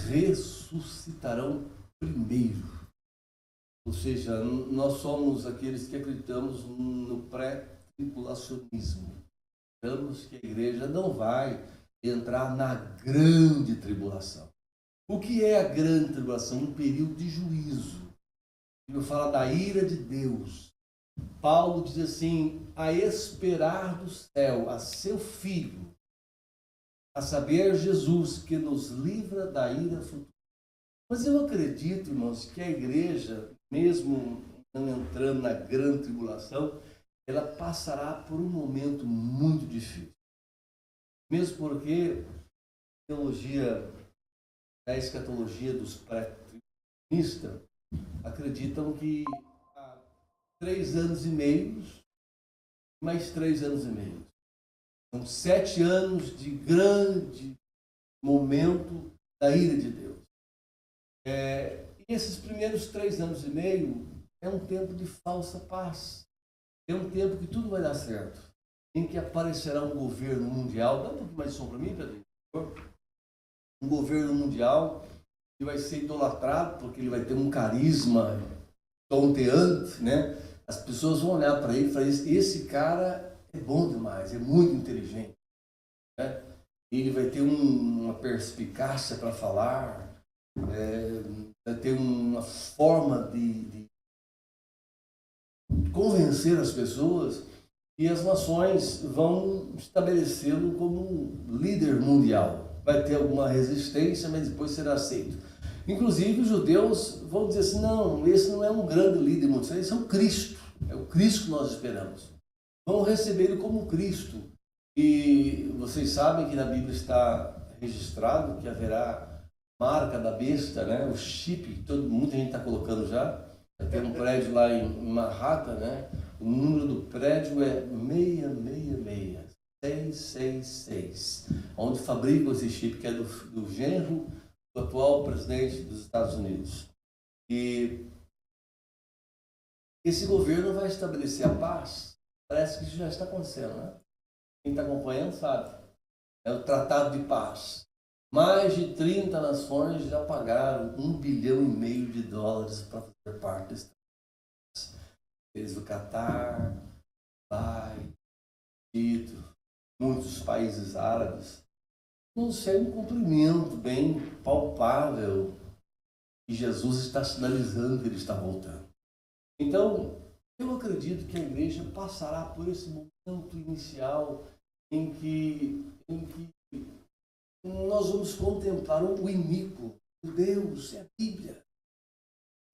ressuscitarão primeiro. Ou seja, nós somos aqueles que acreditamos no pré-tribulacionismo. Acreditamos que a igreja não vai entrar na grande tribulação. O que é a grande tribulação? Um período de juízo. A Bíblia fala da ira de Deus. Paulo diz assim, a esperar do céu a seu Filho, a saber, Jesus, que nos livra da ira futura. Mas eu acredito, irmãos, que a igreja, mesmo não entrando na grande tribulação, ela passará por um momento muito difícil. Mesmo porque a teologia, a escatologia dos pré-tribulistas acreditam que há 3 anos e meio, mais 3 anos e meio. São 7 anos de grande momento da ira de Deus. E esses primeiros 3 anos e meio é um tempo de falsa paz. É um tempo que tudo vai dar certo. Em que aparecerá um governo mundial. Dá um pouco mais de som para mim, Pedro? Um governo mundial que vai ser idolatrado porque ele vai ter um carisma tonteante, né? As pessoas vão olhar para ele e falar, esse cara é bom demais, é muito inteligente, né? Ele vai ter uma perspicácia para falar, vai ter uma forma de convencer as pessoas, e as nações vão estabelecê-lo como líder mundial. Vai ter alguma resistência, mas depois será aceito. Inclusive os judeus vão dizer assim, não, esse não é um grande líder mundial, esse é o Cristo. É o Cristo que nós esperamos. Vão receber ele como Cristo. E vocês sabem que na Bíblia está registrado que haverá marca da besta, né? O chip, muita gente está colocando já. Tem um prédio lá em Manhattan, né? O número do prédio é 666, onde fabricam esse chip, que é do genro do atual presidente dos Estados Unidos. E esse governo vai estabelecer a paz. Parece que isso já está acontecendo, né? Quem está acompanhando sabe. É o Tratado de Paz. Mais de 30 nações já pagaram $1,5 bilhão para fazer parte desse tratado. Desde o Catar, Dubai, Egito, muitos países árabes. Não sei, um cumprimento bem palpável que Jesus está sinalizando que ele está voltando. Então, eu acredito que a igreja passará por esse momento inicial em que nós vamos contemplar o iníquo. Deus, é a Bíblia.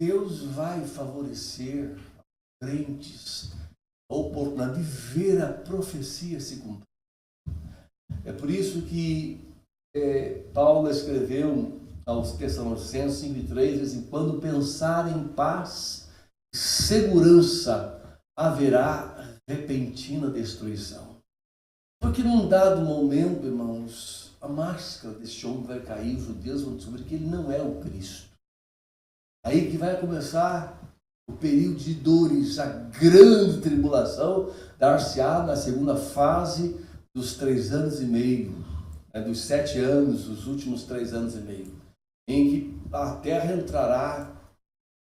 Deus vai favorecer crentes a oportunidade de ver a profecia se cumprir. É por isso que Paulo escreveu aos Tessalonicenses 5:3, diz assim, quando pensar em paz e segurança, haverá repentina destruição. Porque num dado momento, irmãos, a máscara deste homem vai cair, os judeus vão descobrir que ele não é o Cristo. Aí que vai começar o período de dores, a grande tribulação, dar-se-á na segunda fase dos 3 anos e meio, dos 7 anos, os últimos 3 anos e meio, em que a terra entrará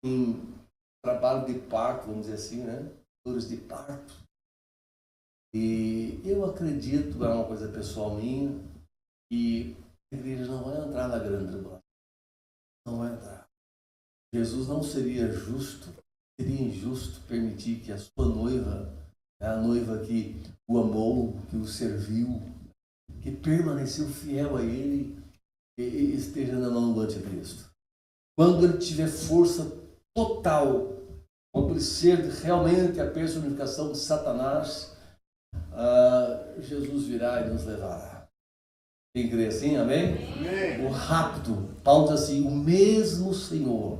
em trabalho de parto, vamos dizer assim, né? Dores de parto. E eu acredito, é uma coisa pessoal minha, que a igreja não vai entrar na grande tribulação. Não vai entrar. Jesus não seria justo, seria injusto permitir que a sua noiva, a noiva que o amou, que o serviu, que permaneceu fiel a ele, esteja na mão do anticristo. Quando ele tiver força total, quando ele ser realmente a personificação de Satanás, Jesus virá e nos levará. Quem crê assim, amém? Amém. O rápido, Paulo diz assim, o mesmo Senhor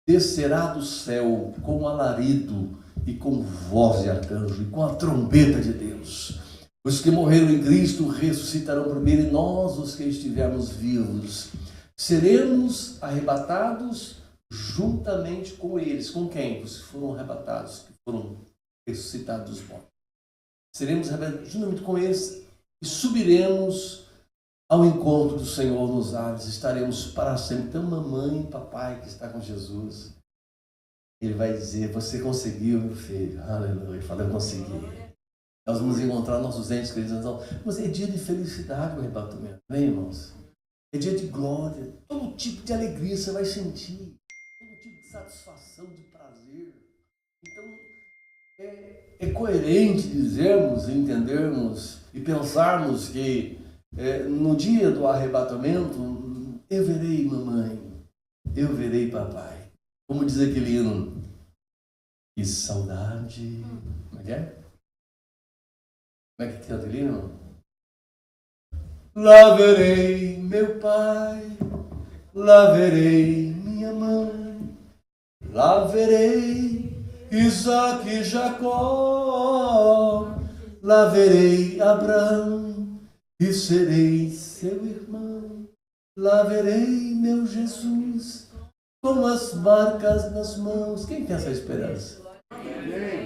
descerá do céu com alarido e com voz de arcanjo e com a trombeta de Deus. Os que morreram em Cristo ressuscitarão primeiro, e nós, os que estivermos vivos, seremos arrebatados juntamente com eles. Com quem? Os que foram arrebatados, que foram ressuscitados dos mortos. Seremos arrebatados juntamente com eles e subiremos ao encontro do Senhor nos ares, estaremos para sempre. Então, mamãe e papai que está com Jesus, Ele vai dizer: você conseguiu, meu filho. Aleluia. Fala: eu consegui. Nós vamos encontrar nossos entes queridos. Mas é dia de felicidade o arrebatamento. Vem, irmãos. É dia de glória. Todo tipo de alegria você vai sentir. Todo tipo de satisfação, de prazer. Então, é coerente dizermos, entendermos e pensarmos que no dia do arrebatamento, eu verei mamãe, eu verei papai. Como diz aquele hino: que saudade. Como é que é? Como é que canta aquele hino? Lá verei meu pai, lá verei minha mãe, lá verei Isaac e Jacó, lá verei Abraão e serei seu irmão, lá verei meu Jesus com as marcas nas mãos. Quem tem essa esperança?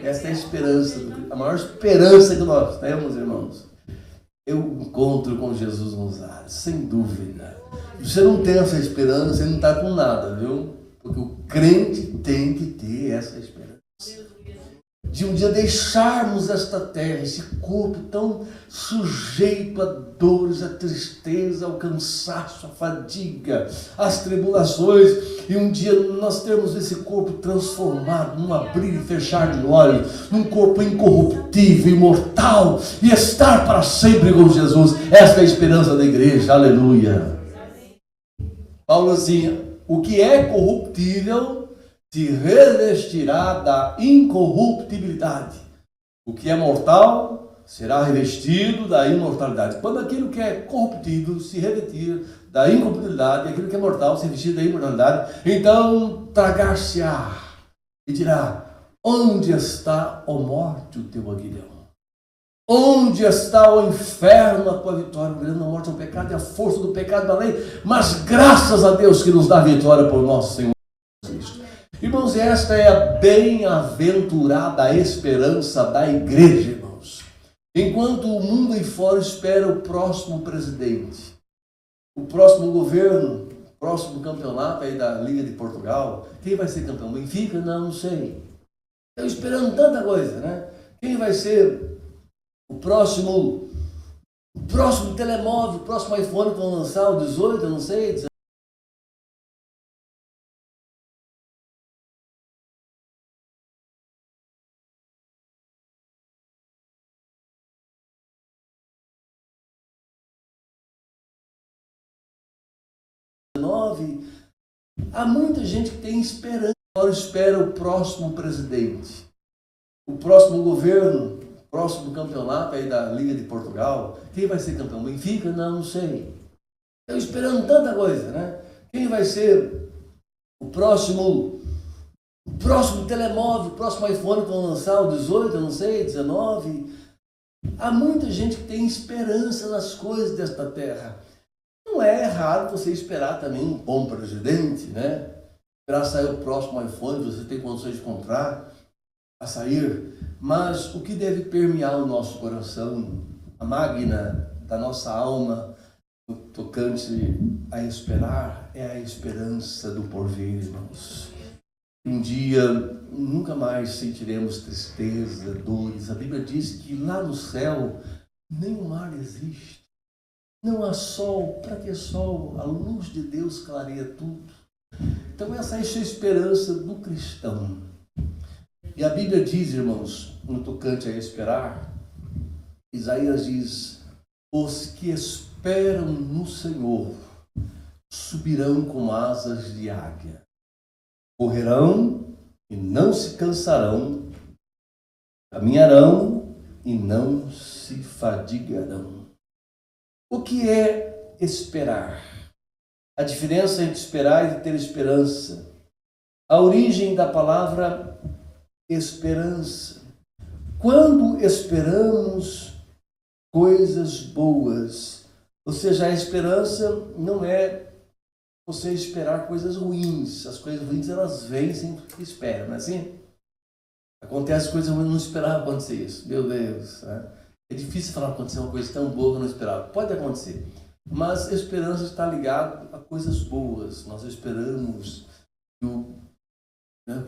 Essa é a esperança, a maior esperança que nós temos, irmãos. Eu encontro com Jesus nos ares, sem dúvida. Se você não tem essa esperança, você não está com nada, viu? Porque o crente tem que ter essa esperança. De um dia deixarmos esta terra, esse corpo tão sujeito a dores, a tristeza, ao cansaço, à fadiga, às tribulações, e um dia nós termos esse corpo transformado num abrir e fechar de olhos, num corpo incorruptível, imortal, e estar para sempre com Jesus. Esta é a esperança da igreja, aleluia. Paulo assim: o que é corruptível se revestirá da incorruptibilidade. O que é mortal será revestido da imortalidade. Quando aquilo que é corruptível se revestir da incorruptibilidade, aquilo que é mortal se revestir da imortalidade, então tragar-se-á e dirá: onde está, ó morte, o teu aguilhão? Onde está o inferno, a tua vitória? O grande da morte é o pecado e a força do pecado da lei, mas graças a Deus que nos dá vitória por nosso Senhor Cristo. Irmãos, esta é a bem-aventurada esperança da igreja, irmãos. Enquanto o mundo aí fora espera o próximo presidente, o próximo governo, o próximo campeonato aí da Liga de Portugal, quem vai ser campeão? Benfica? Não sei. Estão esperando tanta coisa, né? Quem vai ser o próximo telemóvel, o próximo iPhone que vão lançar, o 18, eu não sei, 19. Há muita gente que tem esperança. Agora espera o próximo presidente, o próximo governo, o próximo campeonato aí da Liga de Portugal. Quem vai ser campeão? Benfica? Não sei. Estão esperando tanta coisa, né? Quem vai ser o próximo telemóvel, o próximo iPhone que vão lançar, o 18, eu não sei, 19. Há muita gente que tem esperança nas coisas desta terra. Não é errado você esperar também um bom presidente, né? Esperar sair o próximo iPhone, você tem condições de comprar, a sair. Mas o que deve permear o nosso coração, a máquina da nossa alma, no tocante a esperar, é a esperança do porvir, irmãos. Um dia nunca mais sentiremos tristeza, dores. A Bíblia diz que lá no céu nem o mar existe. Não há sol. Para que sol? A luz de Deus clareia tudo. Então essa é a esperança do cristão. E a Bíblia diz, irmãos, no tocante a esperar, Isaías diz: os que esperam no Senhor subirão com asas de águia, correrão e não se cansarão, caminharão e não se fadigarão. O que é esperar? A diferença entre esperar e ter esperança. A origem da palavra esperança. Quando esperamos coisas boas, ou seja, a esperança não é você esperar coisas ruins. As coisas ruins, elas vêm sem que espera, não é assim? Acontece coisas ruins, eu não esperava acontecer isso. Meu Deus, né? É difícil falar que aconteceu uma coisa tão boa que eu não esperava. Pode acontecer. Mas esperança está ligada a coisas boas. Nós esperamos que o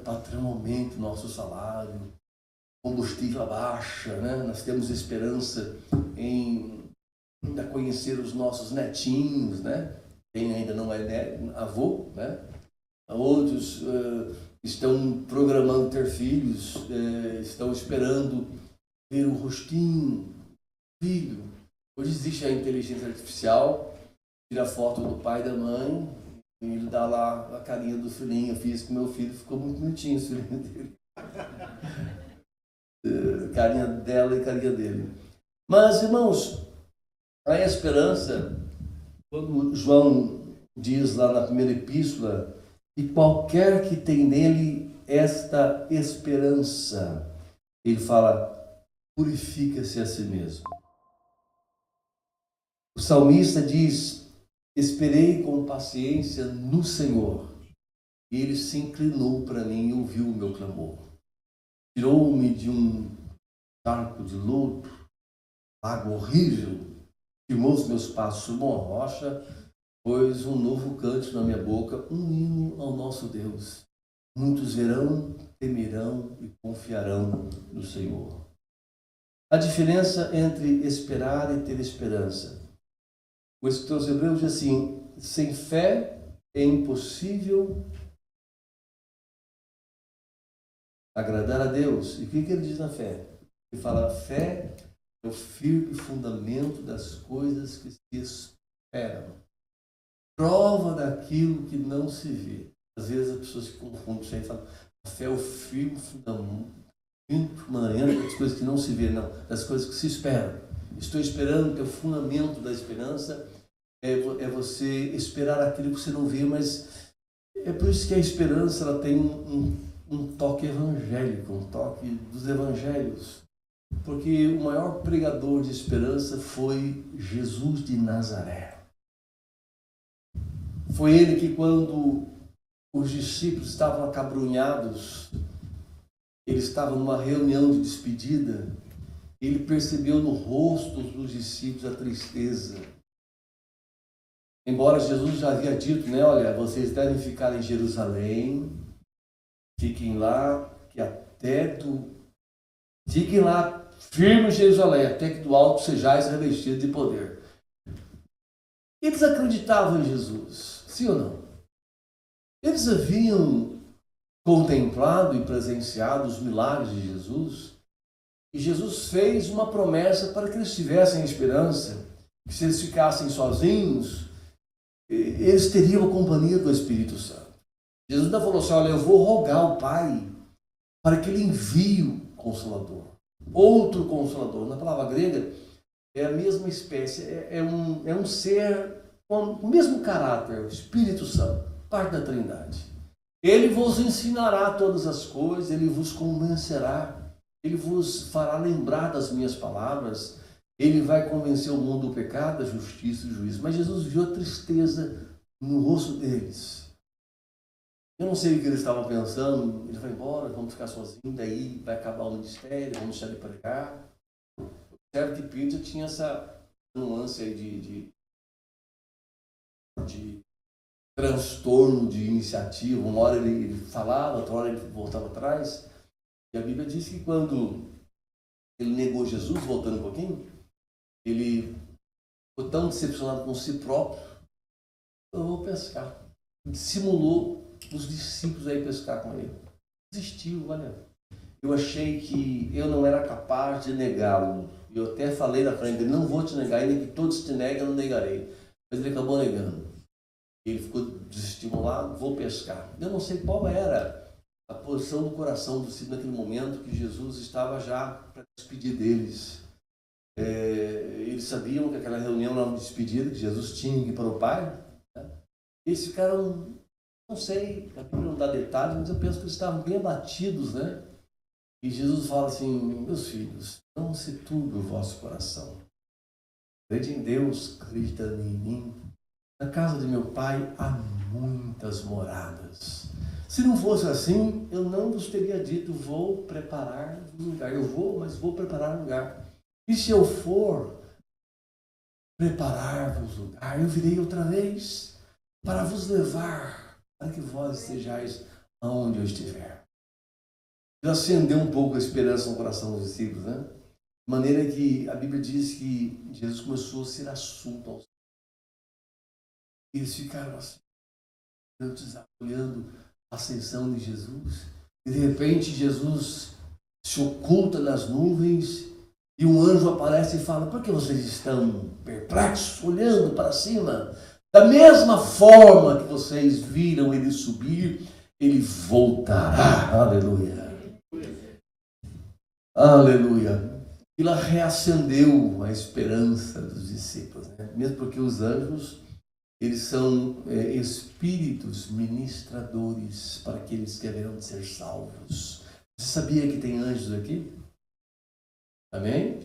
patrão aumente o nosso salário, o combustível abaixa, né? Nós temos esperança em ainda conhecer os nossos netinhos, né? Quem ainda não é avô, né? Outros estão programando ter filhos, estão esperando ver o rostinho, filho. Hoje existe a inteligência artificial, tira a foto do pai e da mãe, e ele dá lá a carinha do filhinho. Eu fiz com meu filho, ficou muito bonitinho o filhinho dele. Carinha dela e carinha dele. Mas, irmãos, a esperança, quando João diz lá na primeira epístola, e qualquer que tem nele esta esperança, ele fala, purifica-se a si mesmo. O salmista diz, esperei com paciência no Senhor, e ele se inclinou para mim e ouviu o meu clamor. Tirou-me de um charco de lodo, água horrível, firmou os meus passos sobre uma rocha, pôs um novo cântico na minha boca, um hino ao nosso Deus. Muitos verão, temerão e confiarão no Senhor. A diferença entre esperar e ter esperança. O escritor aos Hebreus diz assim, sem fé é impossível agradar a Deus. E o que ele diz na fé? Ele fala, fé é o firme fundamento das coisas que se esperam. Prova daquilo que não se vê. Às vezes as pessoas se confundem isso aí e falam, a fé é o firme fundamento das coisas que não se vê, não, das coisas que se esperam. Estou esperando que o fundamento da esperança é você esperar aquilo que você não vê, mas é por isso que a esperança ela tem um toque evangélico, um toque dos evangelhos. Porque o maior pregador de esperança foi Jesus de Nazaré. Foi ele que, quando os discípulos estavam acabrunhados, eles estavam numa reunião de despedida, ele percebeu no rosto dos discípulos a tristeza. Embora Jesus já havia dito, né, olha, vocês devem ficar em Jerusalém, fiquem lá, fiquem lá firmes em Jerusalém, até que do alto sejais revestidos de poder. Eles acreditavam em Jesus, sim ou não? Eles haviam contemplado e presenciado os milagres de Jesus, e Jesus fez uma promessa para que eles tivessem esperança, que se eles ficassem sozinhos, eles teriam a companhia do Espírito Santo. Jesus ainda falou assim, olha, eu vou rogar ao Pai para que ele envie o Consolador. Outro Consolador. Na palavra grega, é a mesma espécie, é um ser com o mesmo caráter, o Espírito Santo, parte da Trindade. Ele vos ensinará todas as coisas, ele vos convencerá, ele vos fará lembrar das minhas palavras, ele vai convencer o mundo do pecado, da justiça e do juízo. Mas Jesus viu a tristeza no rosto deles. Eu não sei o que eles estavam pensando, ele vai embora, vamos ficar sozinhos, daí vai acabar o ministério, vamos deixar de pregar. O servo de Pedro tinha essa nuance aí de transtorno de iniciativa. Uma hora ele falava, outra hora ele voltava atrás. E a Bíblia diz que quando ele negou Jesus, voltando um pouquinho, ele ficou tão decepcionado com si próprio, eu vou pescar. Dissimulou os discípulos aí pescar com ele. Desistiu, olha. Eu achei que eu não era capaz de negá-lo. Eu até falei na frente dele, não vou te negar, ainda que todos te neguem, eu não negarei. Mas ele acabou negando. Ele ficou desestimulado, vou pescar. Eu não sei qual era a posição do coração do discípulo naquele momento que Jesus estava já para despedir deles. Eles sabiam que aquela reunião era uma despedida, que Jesus tinha que ir para o Pai. Né? Eles ficaram, não sei, a Bíblia não dá detalhes, mas eu penso que eles estavam bem abatidos, né? E Jesus fala assim, meus filhos, não se turbe o vosso coração. Crede em Deus, crede em mim. Na casa de meu Pai há muitas moradas. Se não fosse assim, eu não vos teria dito, vou preparar um lugar. Eu vou, mas vou preparar um lugar. E se eu for preparar-vos lugar. Eu virei outra vez para vos levar, para que vós estejais aonde eu estiver. Já acendeu um pouco a esperança no coração dos discípulos, né? De maneira que a Bíblia diz que Jesus começou a ser assunto aos. Eles ficaram assim, olhando a ascensão de Jesus. E de repente Jesus se oculta nas nuvens e um anjo aparece e fala: por que vocês estão perplexos, olhando para cima? Da mesma forma que vocês viram ele subir, ele voltará. Aleluia. Aleluia. Aquilo reacendeu a esperança dos discípulos, né? Mesmo porque os anjos, eles são espíritos ministradores para aqueles que haverão de ser salvos. Você sabia que tem anjos aqui? Amém?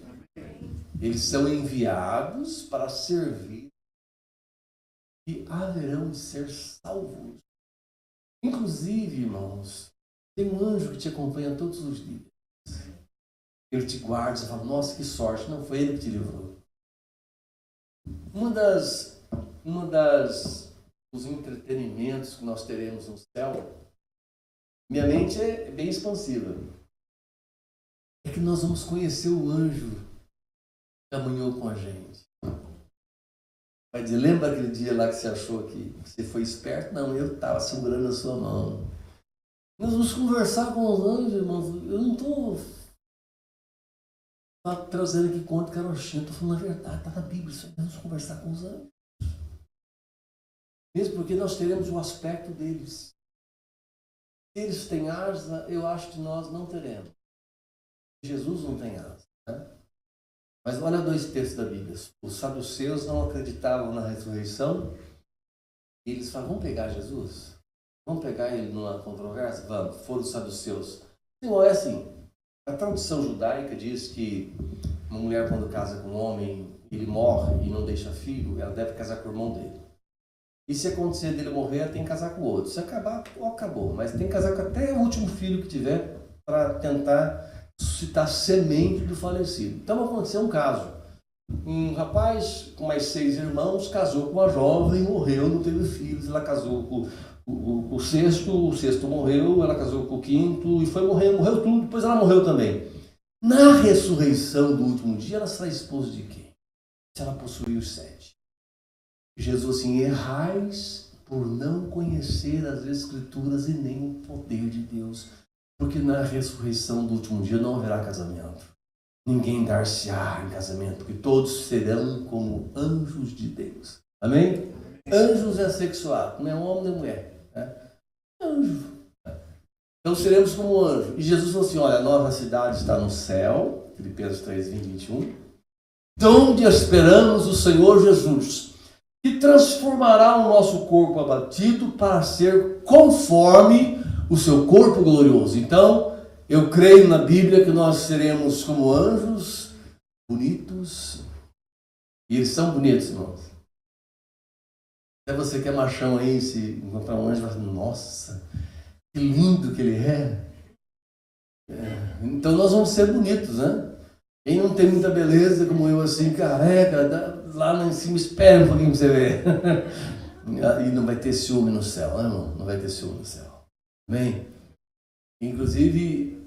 Eles são enviados para servir e haverão de ser salvos. Inclusive, irmãos, tem um anjo que te acompanha todos os dias. Ele te guarda, você fala: nossa, que sorte, não foi ele que te livrou. Os entretenimentos que nós teremos no céu, minha mente é bem expansiva. É que nós vamos conhecer o anjo que caminhou com a gente. Vai dizer: lembra aquele dia lá que você achou que você foi esperto? Não, eu estava segurando a sua mão. Nós vamos conversar com os anjos, irmãos. Eu não estou trazendo aqui conta carochinha, estou falando a verdade, está na Bíblia. Vamos conversar com os anjos. Mesmo porque nós teremos o aspecto deles. Eles têm asa, eu acho que nós não teremos. Jesus não tem asa, né? Mas olha dois textos da Bíblia. Os saduceus não acreditavam na ressurreição. E eles falaram: vamos pegar Jesus? Vamos pegar ele numa controvérsia? Vamos. Foram os saduceus. Senhor, é assim. A tradição judaica diz que uma mulher, quando casa com um homem, ele morre e não deixa filho, ela deve casar com o irmão dele. E se acontecer dele morrer, ela tem que casar com o outro. Se acabar, acabou. Mas tem que casar com até o último filho que tiver para tentar suscitar semente do falecido. Então aconteceu um caso. Um rapaz com mais 6 irmãos casou com uma jovem, morreu, não teve filhos. Ela casou com o sexto morreu, ela casou com o quinto e foi morrendo, morreu tudo, depois ela morreu também. Na ressurreição do último dia, ela será esposa de quem? Se ela possuir os 7. Jesus assim: errais por não conhecer as Escrituras e nem o poder de Deus, porque na ressurreição do último dia não haverá casamento. Ninguém dar-se-á em casamento, porque todos serão como anjos de Deus. Amém? Anjos é sexuado, não é homem nem mulher. Anjo. Então seremos como anjo. E Jesus falou assim: olha, a nova cidade está no céu, Filipenses 3, 20, 21, de onde esperamos o Senhor Jesus, que transformará o nosso corpo abatido para ser conforme o seu corpo glorioso. Então, eu creio na Bíblia que nós seremos como anjos, bonitos, e eles são bonitos, irmãos. Até você que é machão aí, se encontrar um anjo, vai falar: nossa, que lindo que ele é. Então nós vamos ser bonitos, né? Quem não tem muita beleza, como eu, assim, careca, lá em cima, espera um pouquinho para você ver. E não vai ter ciúme no céu, né, irmão? Não vai ter ciúme no céu. Amém? Inclusive,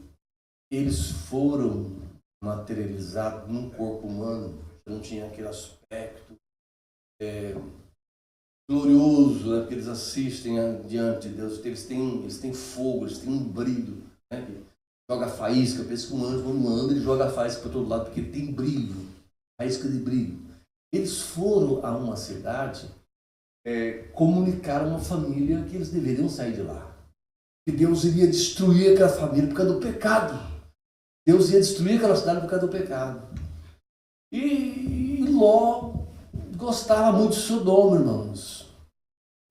eles foram materializados num corpo humano, não tinha aquele aspecto glorioso, né? Porque eles assistem diante de Deus, eles têm fogo, eles têm um brilho, né? Joga faísca, pensa que um anjo, quando anda, ele joga faísca para todo lado, porque ele tem brilho, faísca de brilho. Eles foram a uma cidade comunicar a uma família que eles deveriam sair de lá. Que Deus iria destruir aquela família por causa do pecado. Deus ia destruir aquela cidade por causa do pecado. E Ló gostava muito de Sodoma, irmãos.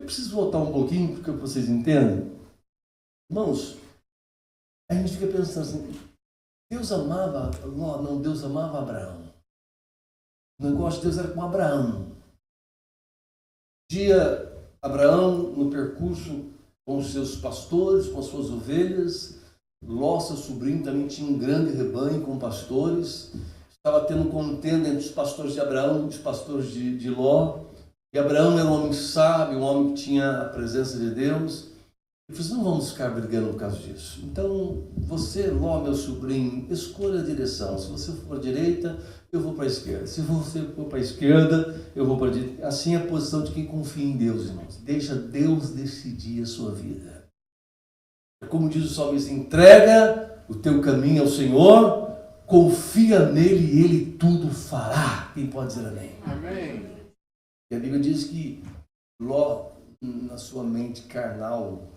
Eu preciso voltar um pouquinho, porque vocês entendem. Irmãos, a gente fica pensando assim: Deus amava Ló? Não, Deus amava Abraão. O negócio de Deus era com Abraão. Um dia, Abraão, no percurso com os seus pastores, com as suas ovelhas, Ló, seu sobrinho, também tinha um grande rebanho com pastores. estava tendo contenda entre os pastores de Abraão e os pastores de Ló. E Abraão era um homem sábio, um homem que tinha a presença de Deus. Ele falou assim, não vamos ficar brigando por causa disso. Então, você, Ló, meu sobrinho, escolha a direção. Se você for para a direita, eu vou para a esquerda. Se você for para a esquerda, eu vou para a direita. Assim é a posição de quem confia em Deus, irmãos. Deixa Deus decidir a sua vida. Como diz o salmista, entrega o teu caminho ao Senhor, confia nele e ele tudo fará. Quem pode dizer amém? Amém. E a Bíblia diz que Ló, na sua mente carnal,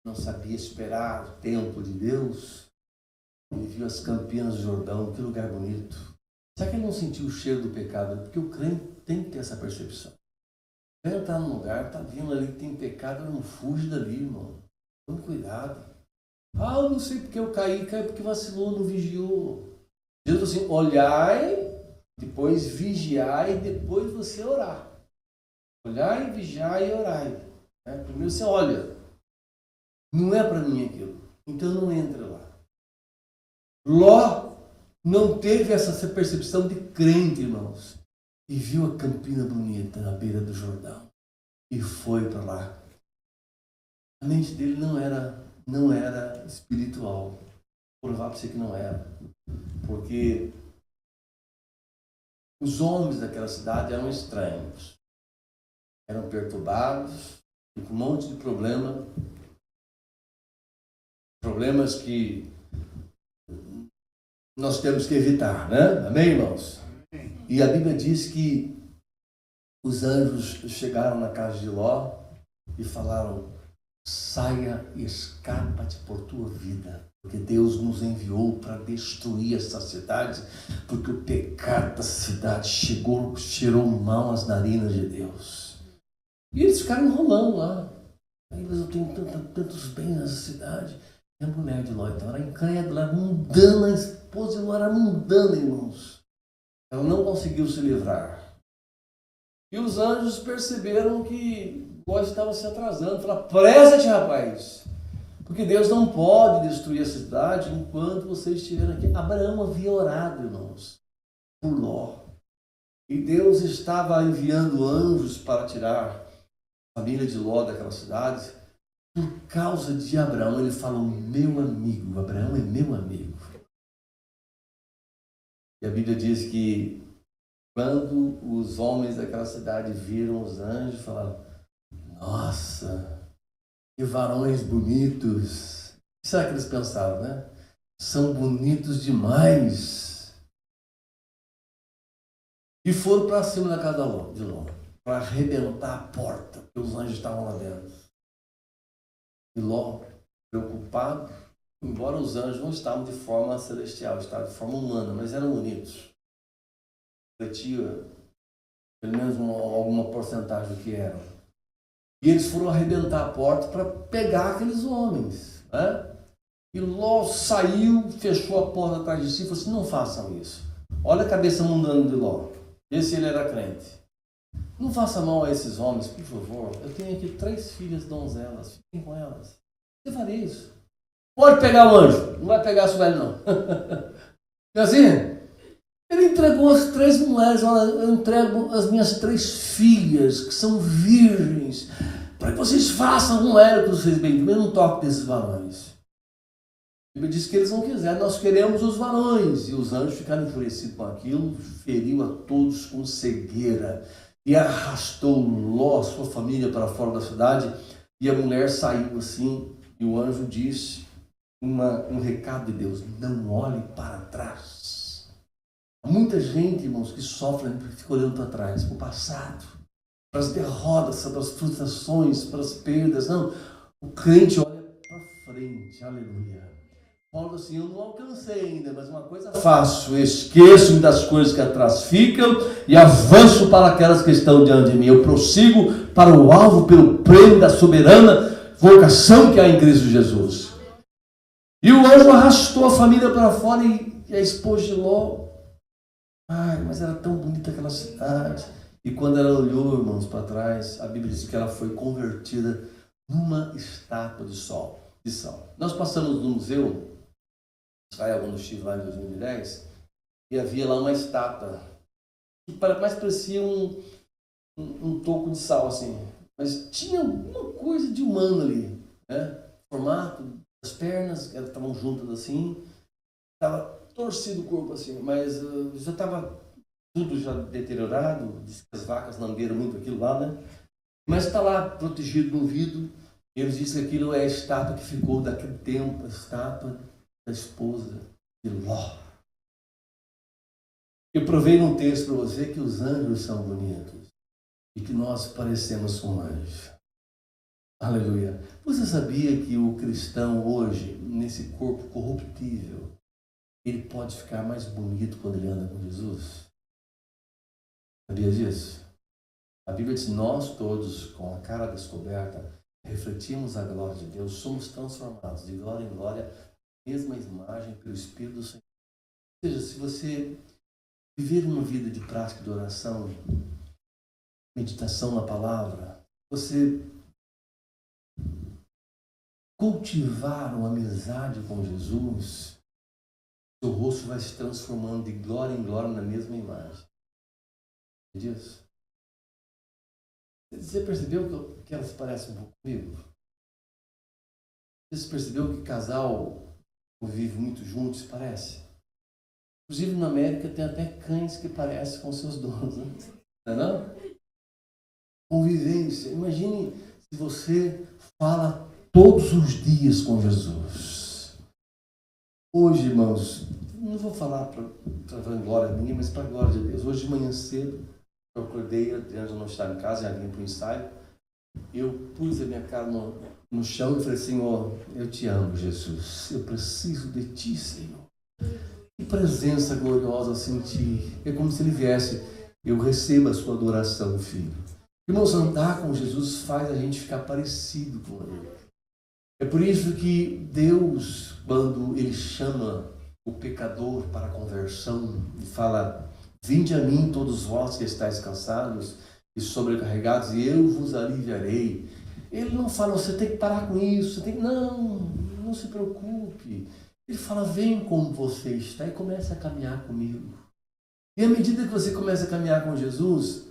não sabia esperar o tempo de Deus. Ele viu as campinas do Jordão, que lugar bonito. Será que ele não sentiu o cheiro do pecado? Porque o crente tem que ter essa percepção. O crente está num lugar, está vindo ali que tem pecado, não fuge dali, irmão. Tome cuidado. Ah, eu não sei porque eu caí porque vacilou, não vigiou. Jesus assim, olhai, depois vigiai, depois você orar. Olhai, vigiai e orai. Primeiro você olha. Não é para mim aquilo. Então não entra lá. Ló não teve essa percepção de crente, irmãos. E viu a campina bonita na beira do Jordão. E foi para lá. A mente dele não era espiritual. Vou provar para você que não era. Porque os homens daquela cidade eram estranhos. Eram perturbados, e com um monte de problemas que nós temos que evitar, né? Amém, irmãos? E a Bíblia diz que os anjos chegaram na casa de Ló e falaram, saia e escapa-te por tua vida, porque Deus nos enviou para destruir essa cidade, porque o pecado da cidade cheirou mal às narinas de Deus. E eles ficaram enrolando lá. Aí, mas eu tenho tantos bens nessa cidade. E a mulher de Ló, então, era incrédula, era mundana, a esposa de Ló era mundana, irmãos. Ela não conseguiu se livrar. E os anjos perceberam que Ló estava se atrasando. Falaram, apressa-te, rapaz, porque Deus não pode destruir a cidade enquanto vocês estiverem aqui. Abraão havia orado, irmãos, por Ló. E Deus estava enviando anjos para tirar a família de Ló daquela cidade. Por causa de Abraão, ele fala, meu amigo, Abraão é meu amigo. E a Bíblia diz que quando os homens daquela cidade viram os anjos, falaram, nossa, que varões bonitos. O que será que eles pensaram, né? São bonitos demais. E foram para cima da casa de Ló, para arrebentar a porta, porque os anjos estavam lá dentro. E Ló, preocupado, embora os anjos não estavam de forma celestial, estavam de forma humana, mas eram bonitos. Refletia pelo menos alguma porcentagem do que eram. E eles foram arrebentar a porta para pegar aqueles homens, né? E Ló saiu, fechou a porta atrás de si e falou assim, não façam isso. Olha a cabeça mundana de Ló. Vê se ele era crente. Não faça mal a esses homens, por favor. Eu tenho aqui 3 filhas donzelas. Fiquem com elas. Você faria isso? Pode pegar o anjo. Não vai pegar a sua velha, não. É assim? Ele entregou as 3 mulheres. Olha, eu entrego as minhas 3 filhas, que são virgens, para que vocês façam com ela que vocês bem. Eu não toco desses varões. Ele disse que eles não quiseram. Nós queremos os varões. E os anjos ficaram enfurecidos com aquilo. Feriu a todos com cegueira. E arrastou Ló, sua família, para fora da cidade. E a mulher saiu assim. E o anjo disse um recado de Deus. Não olhe para trás. Há muita gente, irmãos, que sofre porque fica olhando para trás, para o passado, para as derrotas, para as frustrações, para as perdas. Não, o crente olha para frente. Aleluia. Paulo assim, eu não alcancei ainda, mas uma coisa faço, esqueço das coisas que atrás ficam e avanço para aquelas que estão diante de mim. Eu prossigo para o alvo pelo prêmio da soberana vocação que há em Cristo Jesus. E o anjo arrastou a família para fora e a esposa de Ló. Ai, mas era tão bonita aquela cidade. E quando ela olhou, irmãos, para trás, a Bíblia diz que ela foi convertida numa estátua de sal. Nós passamos no museu Israel, quando estive lá em 2010, E havia lá uma estátua, que mais parecia um toco de sal, assim. Mas tinha alguma coisa de humano ali, né? O formato das pernas, que estavam juntas assim. Estava torcido o corpo assim, mas já estava tudo já deteriorado. Diz que as vacas lamberam muito aquilo lá, né? Mas está lá protegido no vidro. Eles dizem que aquilo é a estátua que ficou daquele tempo, a estátua da esposa de Ló. Eu provei num texto para você que os anjos são bonitos e que nós parecemos com anjos. Aleluia. Você sabia que o cristão hoje, nesse corpo corruptível, ele pode ficar mais bonito quando ele anda com Jesus? Sabia disso? A Bíblia diz: nós todos, com a cara descoberta, refletimos a glória de Deus, somos transformados de glória em glória, mesma imagem pelo Espírito do Senhor. Ou seja, se você viver uma vida de prática de oração, meditação na palavra, você cultivar uma amizade com Jesus, seu rosto vai se transformando de glória em glória na mesma imagem. Disso? Você percebeu que elas parecem um pouco comigo? Você percebeu que casal vive muito juntos, parece? Inclusive na América tem até cães que parecem com seus donos, né? Não é não? Convivência. Imagine se você fala todos os dias com Jesus. Hoje, irmãos, não vou falar para a glória de ninguém, mas para a glória de Deus. Hoje de manhã cedo, eu acordei, a Adriana não estava em casa, já vinha para o ensaio. Eu pus a minha cara no chão e falei: Senhor, eu te amo, Jesus. Eu preciso de ti, Senhor. Que presença gloriosa eu senti. É como se ele viesse. Eu recebo a sua adoração, filho. Irmãos, andar com Jesus faz a gente ficar parecido com ele. É por isso que Deus, quando ele chama o pecador para a conversão e fala: vinde a mim todos vós que estáis cansados e sobrecarregados, e eu vos aliviarei. Ele não fala: você tem que parar com isso, não se preocupe. Ele fala: vem como você está e comece a caminhar comigo. E à medida que você começa a caminhar com Jesus,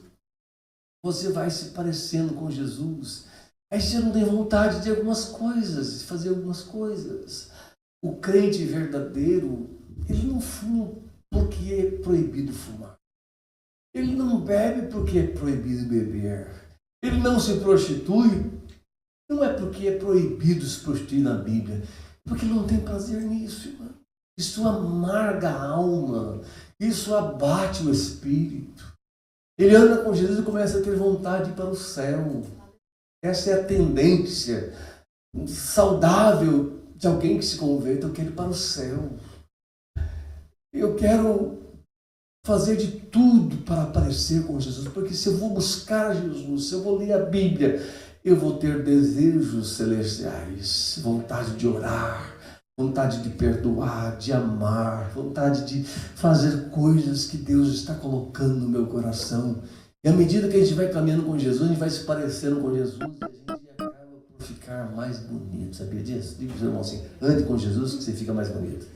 você vai se parecendo com Jesus. Aí você não tem vontade de algumas coisas, de fazer algumas coisas. O crente verdadeiro, ele não fuma porque é proibido fumar. Ele não bebe porque é proibido beber. Ele não se prostitui, não é porque é proibido se prostituir na Bíblia, porque ele não tem prazer nisso, irmão. Isso amarga a alma, isso abate o espírito. Ele anda com Jesus e começa a ter vontade de ir para o céu. Essa é a tendência saudável de alguém que se converta. Eu quero ir para o céu. Eu quero fazer de tudo para aparecer com Jesus, porque se eu vou buscar Jesus, se eu vou ler a Bíblia, eu vou ter desejos celestiais, vontade de orar, vontade de perdoar, de amar, vontade de fazer coisas que Deus está colocando no meu coração. E à medida que a gente vai caminhando com Jesus, a gente vai se parecendo com Jesus, e a gente acaba por ficar mais bonito. Sabia disso? Diga para o seu irmão assim: ande com Jesus que você fica mais bonito.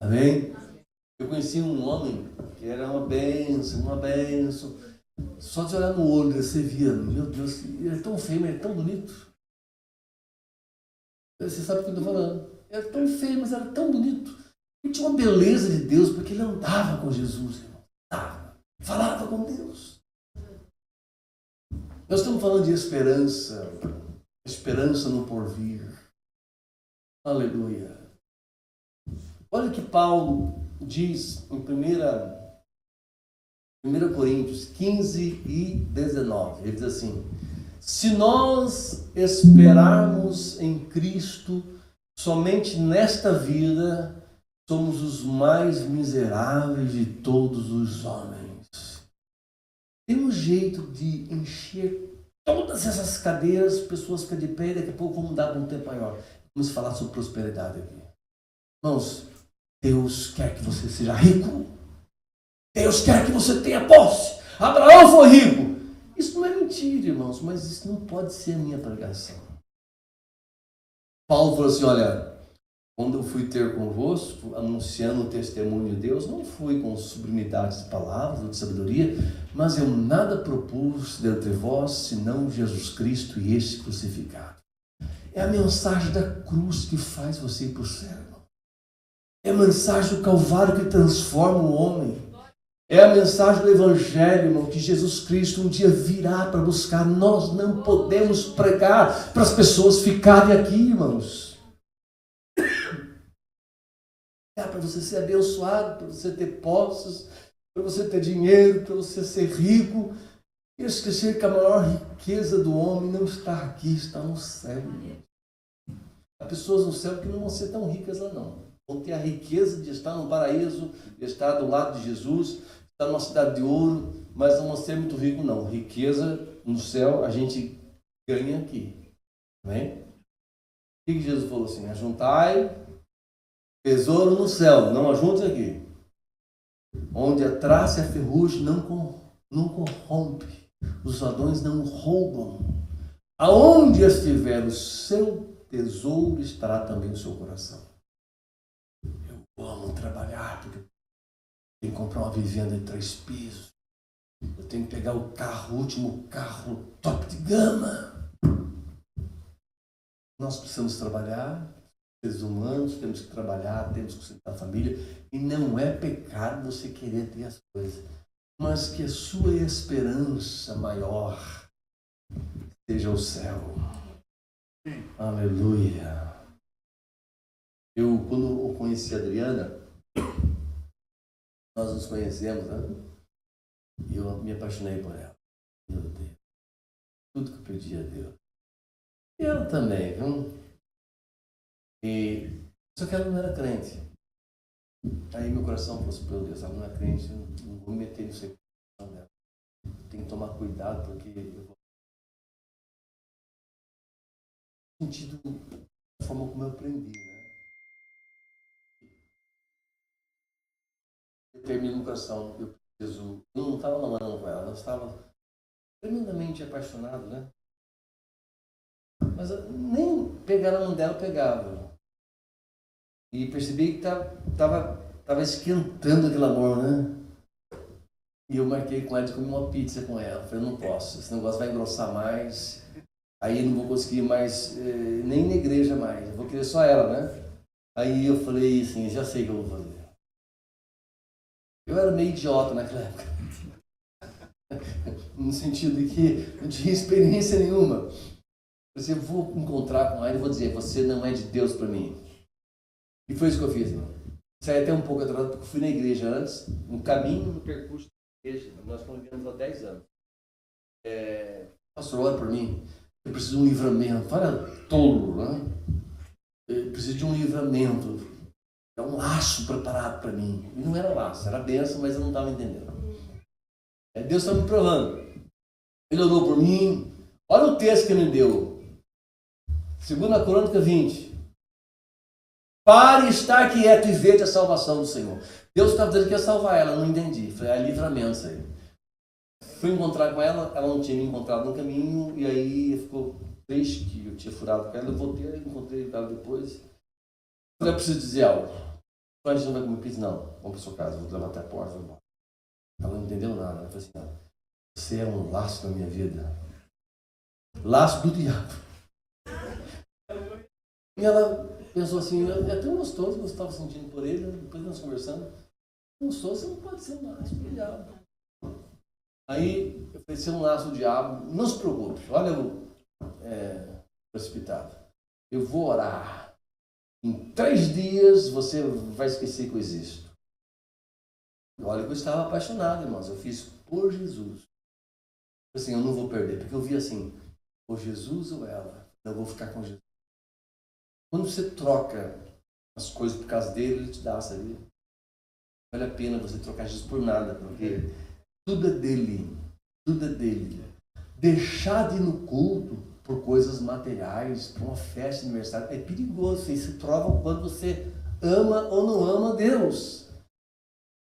Amém? Eu conheci um homem que era uma bênção. Só de olhar no olho, você via: meu Deus, ele é tão feio, mas ele é tão bonito. Você sabe o que eu estou falando. Ele era tão feio, mas era tão bonito. Ele tinha uma beleza de Deus, porque ele andava com Jesus, irmão. Falava com Deus. Nós estamos falando de esperança no porvir. Aleluia. Olha o que Paulo diz em 1 Coríntios 15 e 19. Ele diz assim: se nós esperarmos em Cristo somente nesta vida, somos os mais miseráveis de todos os homens. Tem um jeito de encher todas essas cadeiras, pessoas ficam de pé, e daqui a pouco vamos mudar para um tempo maior. Vamos falar sobre prosperidade aqui. Irmãos, Deus quer que você seja rico. Deus quer que você tenha posse. Abraão foi rico. Isso não é mentira, irmãos, mas isso não pode ser a minha pregação. Paulo falou assim: olha, Quando eu fui ter convosco, anunciando o testemunho de Deus, não fui com sublimidades de palavras ou de sabedoria, mas eu nada propus dentre vós, senão Jesus Cristo e este crucificado. É a mensagem da cruz que faz você ir para o céu, irmão. É a mensagem do Calvário que transforma o homem. É a mensagem do Evangelho, irmão, que Jesus Cristo um dia virá para buscar. Nós não podemos pregar para as pessoas ficarem aqui, irmãos. Para você ser abençoado, para você ter posses, para você ter dinheiro, para você ser rico. E esquecer que a maior riqueza do homem não está aqui, está no céu. Há pessoas no céu que não vão ser tão ricas lá não. Vão ter a riqueza de estar no paraíso, de estar do lado de Jesus, estar numa cidade de ouro, mas não vão ser muito ricos não. Riqueza no céu a gente ganha aqui. Amém? O que Jesus falou assim? Ajuntai tesouro no céu, não ajunte aqui. Onde a traça e a ferrugem não corrompe, os ladrões não roubam. Aonde estiver o seu tesouro, estará também o seu coração. Eu amo trabalhar, porque eu tenho que comprar uma vivenda de 3 pisos. Eu tenho que pegar o carro, o último carro top de gama. Nós precisamos trabalhar. Seres humanos, temos que trabalhar, temos que sustentar a família, e não é pecado você querer ter as coisas, mas que a sua esperança maior seja o céu. Aleluia. Quando eu conheci a Adriana, nós nos conhecemos, né? E eu me apaixonei por ela. Meu Deus, tudo que eu pedi a Deus. E ela também, viu? Só que ela não era crente. Aí meu coração falou assim, meu Deus, ela não é crente, eu não vou me meter nisso aí dela. Tenho que tomar cuidado, porque eu vou sentido da forma como eu aprendi, né? Eu termino no coração, eu não estava namorando com ela, eu estava tremendamente apaixonado, né? Mas nem pegar na mão dela, eu pegava. E percebi que estava esquentando aquele amor, né? E eu marquei com ela de comer uma pizza com ela. Eu falei, não posso, esse negócio vai engrossar mais. Aí não vou conseguir mais, nem na igreja mais. Eu vou querer só ela, né? Aí eu falei assim, já sei o que eu vou fazer. Eu era meio idiota naquela época. No sentido de que não tinha experiência nenhuma. Eu falei, eu vou encontrar com ela e vou dizer, você não é de Deus para mim. E foi isso que eu fiz, irmão. Saí até um pouco atrasado, porque eu fui na igreja antes, no caminho, no percurso da igreja. Nós convivemos há 10 anos. Pastor, ora por mim. Eu preciso de um livramento. Olha, tolo, né? Eu preciso de um livramento. É um laço preparado para mim. E não era laço, era bênção, mas eu não estava entendendo. Deus estava me provando. Ele orou por mim. Olha o texto que ele me deu. 2 Crônica 20. Pare, estar quieto e vede a salvação do Senhor. Deus estava dizendo que ia salvar ela, eu não entendi. Falei, é livramento isso aí. Fui encontrar com ela, ela não tinha me encontrado no caminho, e aí ficou triste que eu tinha furado com ela. Eu voltei, encontrei ela depois. Falei, eu preciso dizer algo. A gente não vai comer pizza? Não. Vamos para sua casa, vou te levar até a porta. Vou embora. Ela não entendeu nada. Ela falou assim, não, você é um laço na minha vida. Laço do diabo. E ela pensou assim, é tão gostoso que você estava sentindo por ele, depois nós conversando. Gostoso, você não pode ser um laço do diabo. Aí eu falei, você é um laço do diabo, não se preocupe, olha o precipitado. Eu vou orar. Em 3 dias você vai esquecer que eu existo. Olha que eu estava apaixonado, irmãos. Eu fiz por Jesus. Assim, eu não vou perder, porque eu vi assim, ou Jesus ou ela. Eu vou ficar com Jesus. Quando você troca as coisas por causa dele, ele te dá, sabia? Vale a pena você trocar Jesus por nada, porque tudo é dele. Tudo é dele. Deixar de ir no culto por coisas materiais, por uma festa de aniversário, é perigoso. Isso se prova quando você ama ou não ama Deus.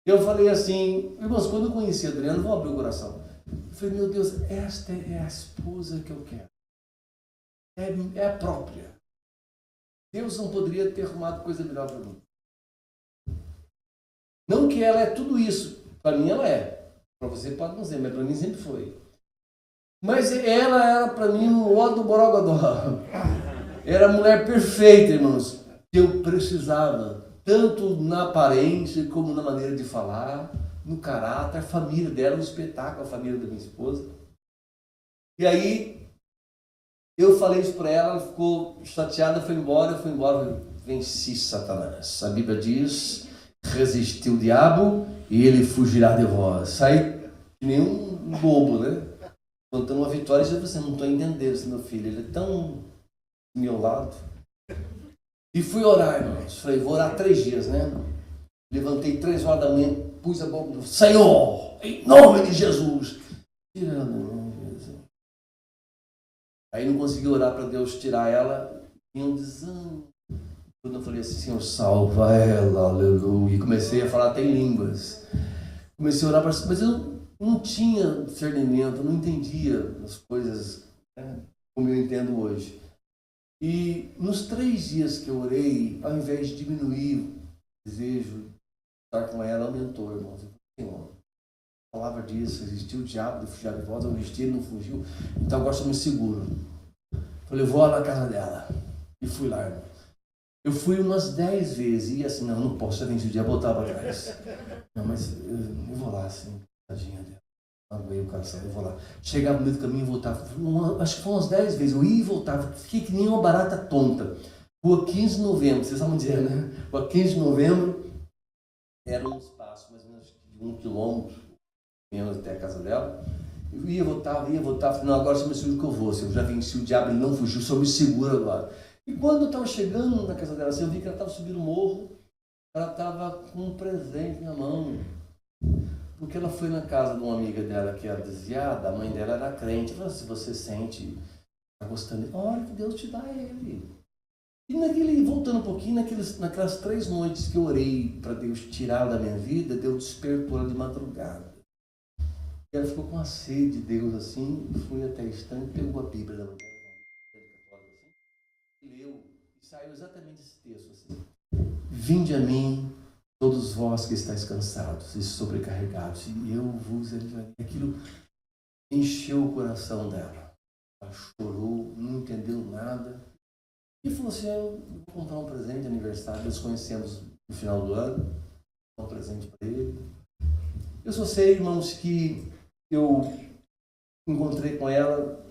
Eu falei assim, irmãos, quando eu conheci a Adriana, vou abrir o coração. Eu falei, meu Deus, esta é a esposa que eu quero. É a própria. Deus não poderia ter arrumado coisa melhor para mim. Não que ela é tudo isso. Para mim ela é. Para você pode não ser, mas para mim sempre foi. Mas ela era para mim o ó do borogodó. Era a mulher perfeita, irmãos, que eu precisava. Tanto na aparência, como na maneira de falar, no caráter, a família dela, no espetáculo, a família da minha esposa. E aí, eu falei isso para ela, ela ficou chateada, foi embora, venci Satanás. A Bíblia diz, resistiu o diabo e ele fugirá de vós. Sai que nem um bobo, né? Contando uma vitória, e você não estou entendendo esse meu filho, ele é tão do meu lado. E fui orar, irmãos. Falei, vou orar 3 dias, né? Levantei 3 horas da manhã, pus a boca no Senhor, em nome de Jesus. Tirando, Jesus. Aí não consegui orar para Deus tirar ela. E um desânimo. Quando eu falei assim, Senhor, salva ela, aleluia. E comecei a falar até em línguas. Comecei a orar, mas eu não tinha discernimento, não entendia as coisas, né, como eu entendo hoje. E nos 3 dias que eu orei, ao invés de diminuir o desejo de estar com ela, aumentou, irmãos. Eu falei, Senhor, a palavra diz, existiu o diabo de fugir de vós, eu vesti, ele não fugiu, então agora estou me seguro. Falei, eu vou lá na casa dela. E fui lá, irmão. Eu fui umas 10 vezes, e assim, não posso, já venci o diabo, voltava atrás. Não, mas eu vou lá, assim, tadinha dela. Aguei o coração, eu vou lá. Chegava no meio do caminho e voltava. Acho que foi umas 10 vezes. Eu ia e voltava. Fiquei que nem uma barata tonta. Rua 15 de novembro, vocês sabem dizer, né? Rua 15 de novembro era um espaço mais ou menos de 1 quilômetro, menos até a casa dela. Eu ia, voltava. Falei, não, agora sou me seguro que eu vou. Eu já venci o diabo, ele não fugiu, sou me seguro agora. E quando eu estava chegando na casa dela, assim, eu vi que ela estava subindo o morro. Ela estava com um presente na mão. Porque ela foi na casa de uma amiga dela que era desviada, a mãe dela era crente. Ela falou, se você sente, está gostando dele, olha que Deus te dá ele. E voltando um pouquinho, naquelas 3 noites que eu orei para Deus tirar da minha vida, Deus despertou ela de madrugada. E ela ficou com a sede de Deus assim, foi até a estante, pegou a Bíblia da mãe dela, e leu, e saiu exatamente esse texto assim. Vinde a mim, todos vós que estáis cansados e sobrecarregados, e eu vos aliviarei. Aquilo encheu o coração dela. Ela chorou, não entendeu nada. E falou assim, eu vou comprar um presente de aniversário. Nós conhecemos no final do ano. Um presente para ele. Eu só sei, irmãos, que eu encontrei com ela,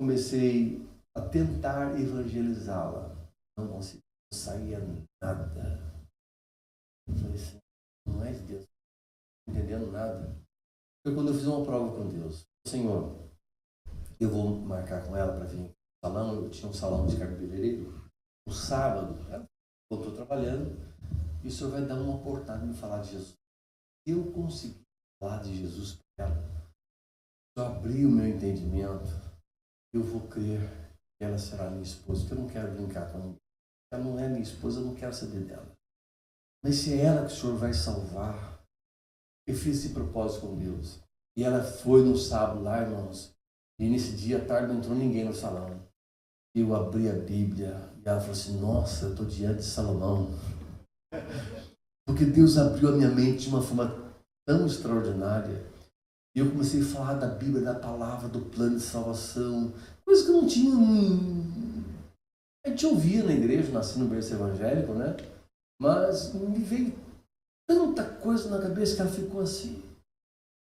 comecei a tentar evangelizá-la. Não consegui, não saía nada. Eu falei assim, não é de Deus, não entendendo nada. Foi quando eu fiz uma prova com Deus. Senhor, eu vou marcar com ela para vir no salão. Eu tinha um salão de cabeleireiro. No sábado, eu estou trabalhando, e o Senhor vai dar uma oportunidade de me falar de Jesus. Eu consegui falar de Jesus para ela. Se eu abrir o meu entendimento, eu vou crer que ela será minha esposa, porque eu não quero brincar com ela. Ela não é minha esposa, eu não quero saber dela. Mas se é ela que o Senhor vai salvar, eu fiz esse propósito com Deus. E ela foi no sábado lá, irmãos, e nesse dia à tarde não entrou ninguém no salão. Eu abri a Bíblia e ela falou assim, nossa, eu estou diante de Salomão. Porque Deus abriu a minha mente de uma forma tão extraordinária. E eu comecei a falar da Bíblia, da palavra, do plano de salvação. Coisa que eu não tinha... A gente ouvia na igreja, nasci no berço evangélico, né? Mas me veio tanta coisa na cabeça que ela ficou assim.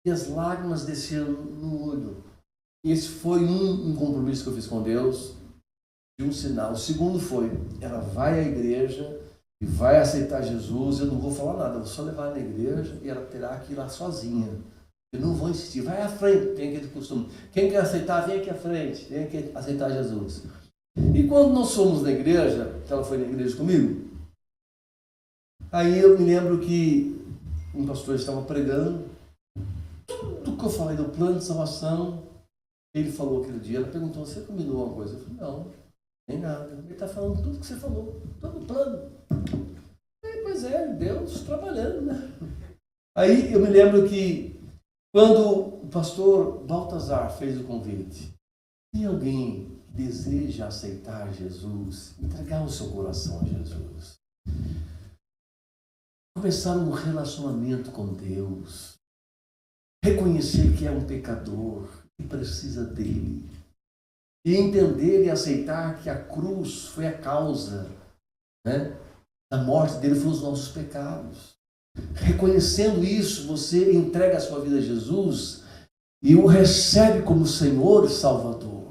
E as lágrimas desciam no olho. E esse foi um compromisso que eu fiz com Deus, de um sinal. O segundo foi, ela vai à igreja e vai aceitar Jesus. Eu não vou falar nada, eu vou só levar ela na igreja e ela terá que ir lá sozinha. Eu não vou insistir, vai à frente, tem aquele costume. Quem quer aceitar, vem aqui à frente, vem aqui aceitar Jesus. E quando nós fomos na igreja, que ela foi na igreja comigo, aí eu me lembro que um pastor estava pregando, tudo que eu falei do plano de salvação, ele falou aquele dia. Ela perguntou, você combinou alguma coisa? Eu falei, não, nem nada. Ele está falando tudo que você falou, todo o plano. Pois é, Deus trabalhando, né? Aí eu me lembro que quando o pastor Baltazar fez o convite, Tem alguém que deseja aceitar Jesus, entregar o seu coração a Jesus, começar um relacionamento com Deus, reconhecer que é um pecador e precisa dele, e entender e aceitar que a cruz foi a causa, né, da morte dele, foram os nossos pecados. Reconhecendo isso, você entrega a sua vida a Jesus e o recebe como Senhor e Salvador.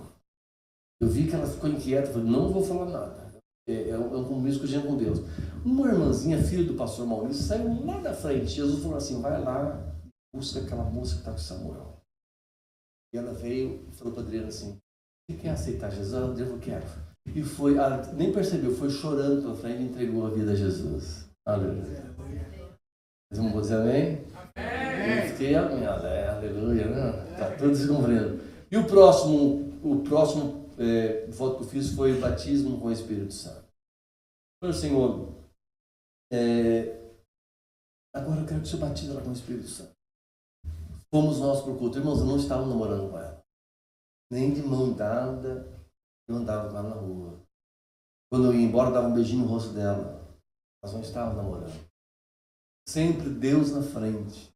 Eu vi que ela ficou inquieta, falei, não vou falar nada. É um compromisso que eu tinha com Deus. Uma irmãzinha, filha do pastor Maurício, saiu lá da frente. Jesus falou assim, vai lá, busca aquela moça que está com Samuel. E ela veio e falou para Adriana assim, você quer aceitar Jesus? Ela disse, eu quero. E foi, ela nem percebeu, foi chorando pela frente e entregou a vida a Jesus. Aleluia. Vocês vão dizer amém? Amém. Eu fiquei aleluia, né? Está tudo se cumprindo. E o próximo voto que eu fiz foi o batismo com o Espírito Santo. Falei, Senhor, agora eu quero que o Senhor batize ela com o Espírito Santo. Fomos nós para o culto. Irmãos, eu não estava namorando com ela. Nem de mão dada, eu andava com ela na rua. Quando eu ia embora, eu dava um beijinho no rosto dela. Nós não estávamos namorando. Sempre Deus na frente.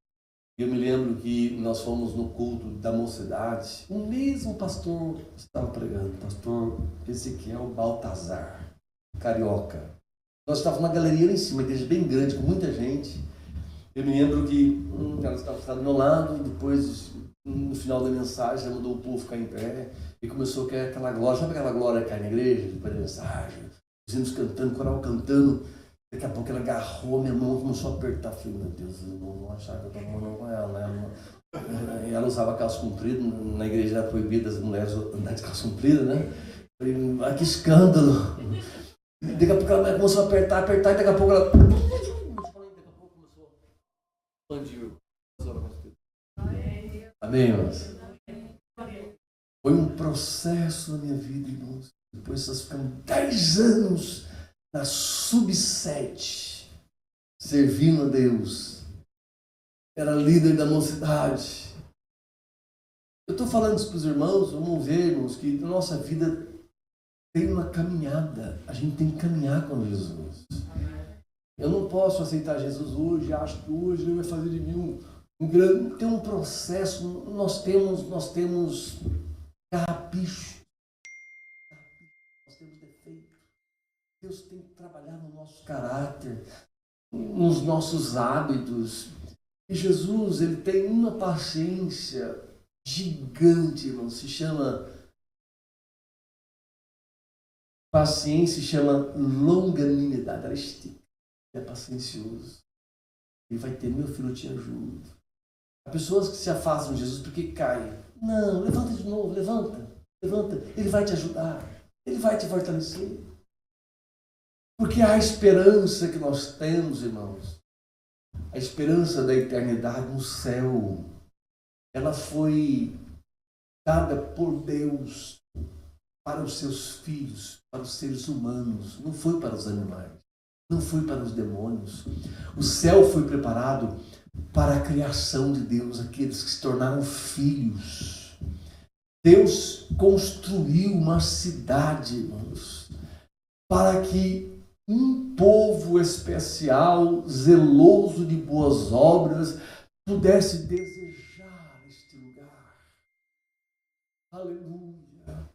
Eu me lembro que nós fomos no culto da mocidade. O mesmo pastor estava pregando, pastor Ezequiel Baltazar, carioca. Nós estávamos na galeria lá em cima, uma igreja bem grande, com muita gente. Eu me lembro que ela estava do meu lado, depois, no final da mensagem, ela mandou o povo ficar em pé e começou a aquela glória. Sabe aquela glória que cai na igreja, depois da mensagem? Os hinos cantando, coral cantando. Daqui a pouco ela agarrou minha mão e começou a apertar. Eu falei, meu Deus, eu não vou achar que eu estou namorando com ela, né? Ela usava calça comprida, na igreja era proibido as mulheres andarem de calça comprida, né? Eu falei, que escândalo! Daqui a pouco ela começou a apertar, e daqui a pouco ela... começou a expandir. Amém, irmãos? Foi um processo na minha vida, irmãos. Depois nós ficamos 10 anos na Sub-7, servindo a Deus. Era líder da mocidade. Eu estou falando isso para os irmãos, vamos ver, irmãos, que na nossa vida tem uma caminhada. A gente tem que caminhar com Jesus. Eu não posso aceitar Jesus hoje, acho que hoje ele vai fazer de mim um grande... Tem um processo, nós temos carrapicho. Nós temos defeito. Deus tem que trabalhar no nosso caráter, nos nossos hábitos. E Jesus, ele tem uma paciência gigante, irmão. Se chama paciência, se chama longanimidade. Ela estica, é paciencioso. Ele vai ter, meu filho, eu te ajudo. Há pessoas que se afastam de Jesus porque caem. Não, levanta de novo, levanta. Ele vai te ajudar. Ele vai te fortalecer. Porque a esperança que nós temos, irmãos, a esperança da eternidade no céu, ela foi dada por Deus para os seus filhos, para os seres humanos, não foi para os animais, não foi para os demônios. O céu foi preparado para a criação de Deus, aqueles que se tornaram filhos. Deus construiu uma cidade, irmãos, para que um povo especial, zeloso de boas obras, pudesse desejar este lugar. Aleluia!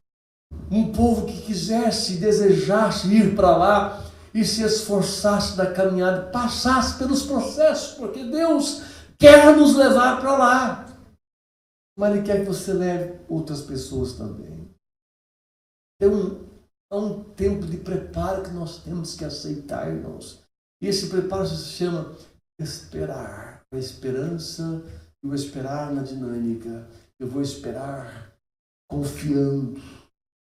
Um povo que quisesse, desejasse ir para lá e se esforçasse na caminhada, passasse pelos processos, porque Deus quer nos levar para lá. Mas Ele quer que você leve outras pessoas também. Há um tempo de preparo que nós temos que aceitar, irmãos. E esse preparo se chama esperar. A esperança e o esperar na dinâmica. Eu vou esperar confiando.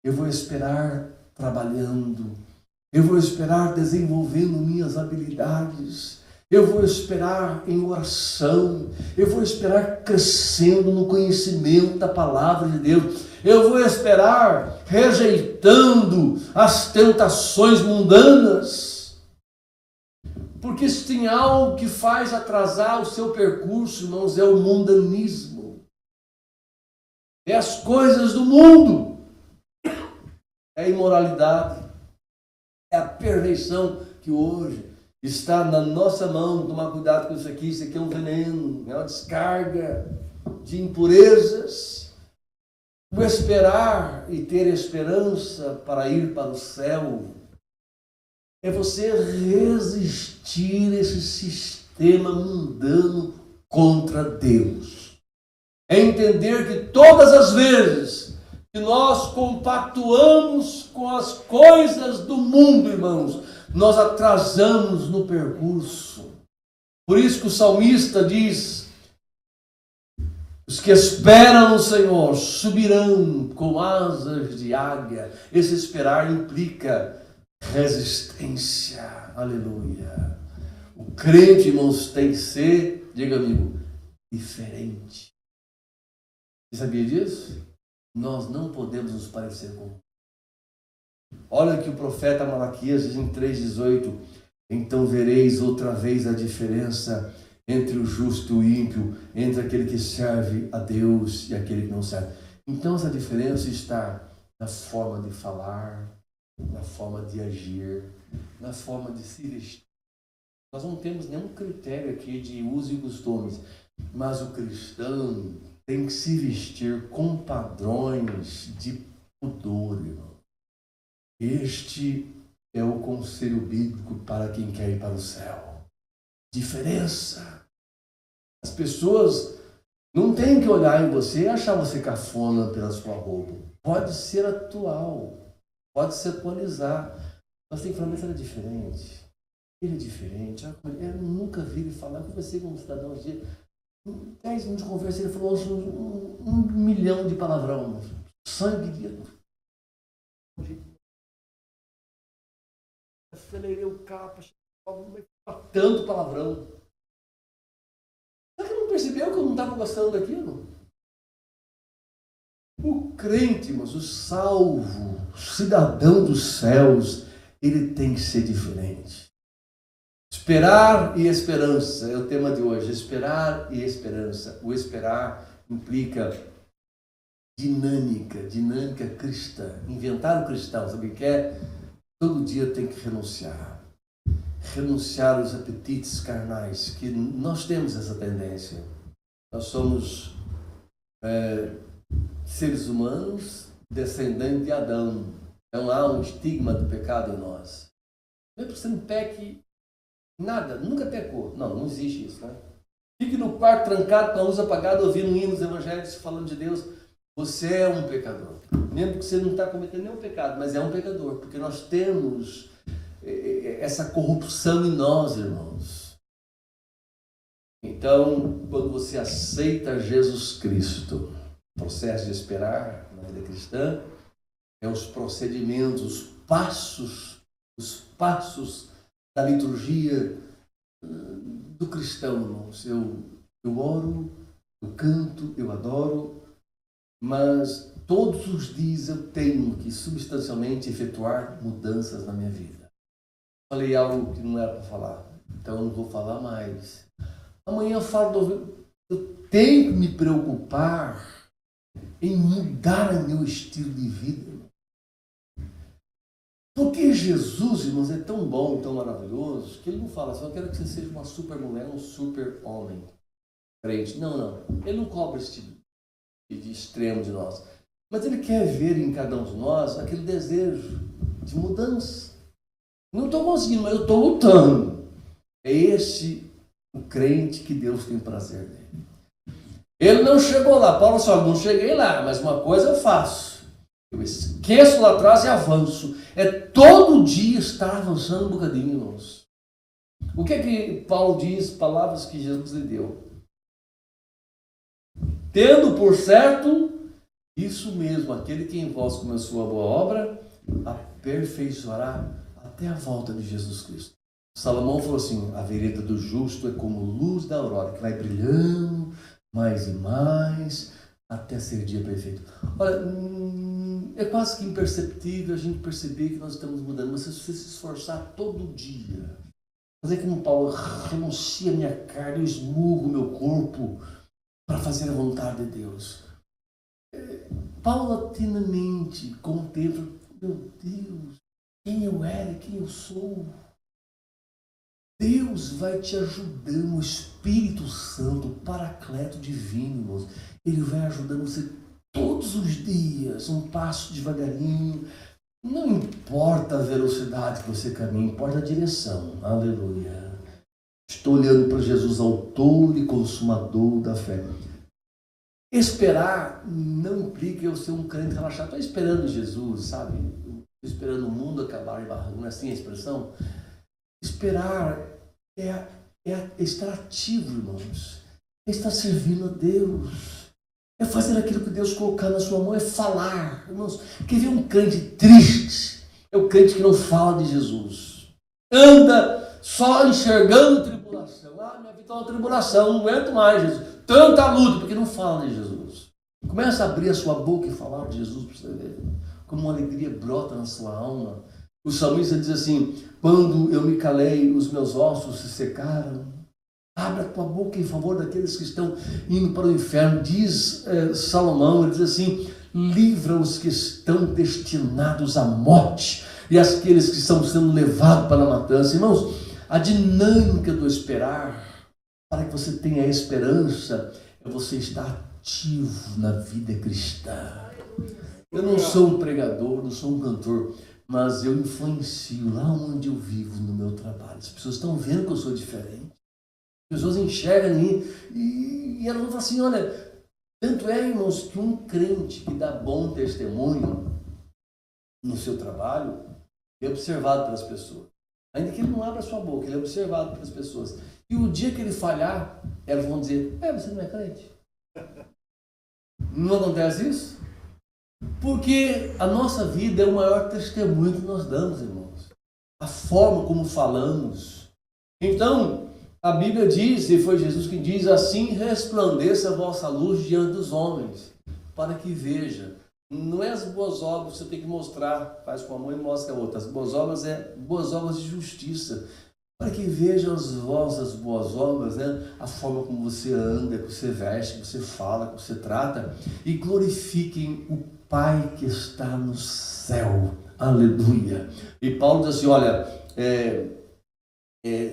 Eu vou esperar trabalhando. Eu vou esperar desenvolvendo minhas habilidades. Eu vou esperar em oração. Eu vou esperar crescendo no conhecimento da palavra de Deus. Eu vou esperar rejeitando as tentações mundanas. Porque se tem algo que faz atrasar o seu percurso, irmãos, é o mundanismo. É as coisas do mundo. é a imoralidade, é a perfeição que hoje está na nossa mão. Tomar cuidado com isso aqui é um veneno, é uma descarga de impurezas. O esperar e ter esperança para ir para o céu é você resistir esse sistema mundano contra Deus. É entender que todas as vezes que nós compactuamos com as coisas do mundo, irmãos, nós atrasamos no percurso. Por isso que o salmista diz: os que esperam no Senhor subirão com asas de águia. Esse esperar implica resistência. Aleluia. O crente, irmãos, tem que ser, diga amigo, diferente. Você sabia disso? Nós não podemos nos parecer com. Olha o que o profeta Malaquias diz em 3,18: então vereis outra vez a diferença entre o justo e o ímpio, entre aquele que serve a Deus e aquele que não serve. Então essa diferença está na forma de falar, na forma de agir, na forma de se vestir. Nós não temos nenhum critério aqui de uso e costumes, mas o cristão tem que se vestir com padrões de pudor, irmão. Este é o conselho bíblico para quem quer ir para o céu. Diferença. As pessoas não têm que olhar em você e achar você cafona pela sua roupa. Pode ser atual, pode se atualizar. Mas tem que falar, mas ele é diferente. Ele é diferente. Eu nunca vi ele falar. Eu conversei com um cidadão um dia. 10 minutos de conversa, ele falou um milhão de palavrão. Sangue de... Acelerei o carro, tanto palavrão. Será que não percebeu que eu não estava gostando daquilo? O crente, mas o salvo, o cidadão dos céus, ele tem que ser diferente. Esperar e esperança é o tema de hoje. Esperar e esperança. O esperar implica dinâmica cristã. Inventar o cristão, sabe o que é? Todo dia tem que renunciar. Renunciar aos apetites carnais, que nós temos essa tendência. Nós somos seres humanos descendentes de Adão. Então há um estigma do pecado em nós. Não é porque você não peque nada, nunca pecou. Não existe isso, né? Fique no quarto trancado com a luz apagada, ouvindo hinos evangélicos falando de Deus. Você é um pecador. Mesmo que você não está cometendo nenhum pecado, mas é um pecador, porque nós temos essa corrupção em nós, irmãos. Então, quando você aceita Jesus Cristo, o processo de esperar na vida cristã é os procedimentos, os passos da liturgia do cristão, irmãos. Eu oro, eu canto, eu adoro, mas todos os dias eu tenho que substancialmente efetuar mudanças na minha vida. Falei algo que não era para falar, então eu não vou falar mais. Amanhã eu falo, eu tenho que me preocupar em mudar o meu estilo de vida. Porque Jesus, irmãos, é tão bom, tão maravilhoso, que ele não fala assim: eu quero que você seja uma super mulher, um super homem crente. Não. Ele não cobra esse tipo de extremo de nós. Mas ele quer ver em cada um de nós aquele desejo de mudança. Não estou conseguindo, mas eu estou lutando. É esse o crente que Deus tem prazer nele. Ele não chegou lá. Paulo só não cheguei lá, mas uma coisa eu faço. Eu esqueço lá atrás e avanço. É todo dia estar avançando um bocadinho, irmãos. O que é que Paulo diz? Palavras que Jesus lhe deu. Tendo por certo, isso mesmo, aquele que em vós começou a boa obra, aperfeiçoará até a volta de Jesus Cristo. Salomão falou assim: a vereda do justo é como luz da aurora, que vai brilhando mais e mais, até ser dia perfeito. Olha, é quase que imperceptível a gente perceber que nós estamos mudando, mas se você se esforçar todo dia, fazer como Paulo, renuncia a minha carne, eu esmurro o meu corpo para fazer a vontade de Deus. Paulatinamente, com o tempo, meu Deus, quem eu era e quem eu sou. Deus vai te ajudando, o Espírito Santo, o Paracleto Divino, irmãos. Ele vai ajudando você todos os dias, um passo devagarinho. Não importa a velocidade que você caminha, importa a direção. Aleluia. Estou olhando para Jesus, autor e consumador da fé. Esperar não implica eu ser um crente relaxado. Estou esperando Jesus, sabe? Estou esperando o mundo acabar e barrando. Não é assim a expressão? Esperar é estar ativo, irmãos. É estar servindo a Deus. É fazer aquilo que Deus colocar na sua mão, é falar. Irmãos, quer ver um crente triste? É o crente que não fala de Jesus. Anda só enxergando tribulação. Minha vida é uma tribulação, não aguento mais, Jesus. Tanta luta, porque não fala de Jesus. Começa a abrir a sua boca e falar de Jesus para você ver. Como uma alegria brota na sua alma. O salmista diz assim: quando eu me calei, os meus ossos se secaram. Abra a tua boca em favor daqueles que estão indo para o inferno. Diz Salomão, ele diz assim: livra os que estão destinados à morte e aqueles que estão sendo levados para a matança. Irmãos, a dinâmica do esperar, para que você tenha esperança, é você estar ativo na vida cristã. Eu não sou um pregador, não sou um cantor, mas eu influencio lá onde eu vivo, no meu trabalho. As pessoas estão vendo que eu sou diferente. As pessoas enxergam em mim e elas vão falar assim: olha, tanto é, irmãos, que um crente que dá bom testemunho no seu trabalho é observado pelas pessoas. Ainda que ele não abra a sua boca, ele é observado pelas pessoas. E o dia que ele falhar, elas vão dizer: você não é crente? Não acontece isso? Porque a nossa vida é o maior testemunho que nós damos, irmãos. A forma como falamos. Então, a Bíblia diz, e foi Jesus que diz: assim resplandeça a vossa luz diante dos homens, para que veja. Não é as boas obras que você tem que mostrar, faz com a mão e mostra a outra. As boas obras é boas obras de justiça, para que vejam as vossas boas obras, né? A forma como você anda, que você veste, que você fala, que você trata, e glorifiquem o Pai que está no céu. Aleluia. E Paulo diz assim: olha,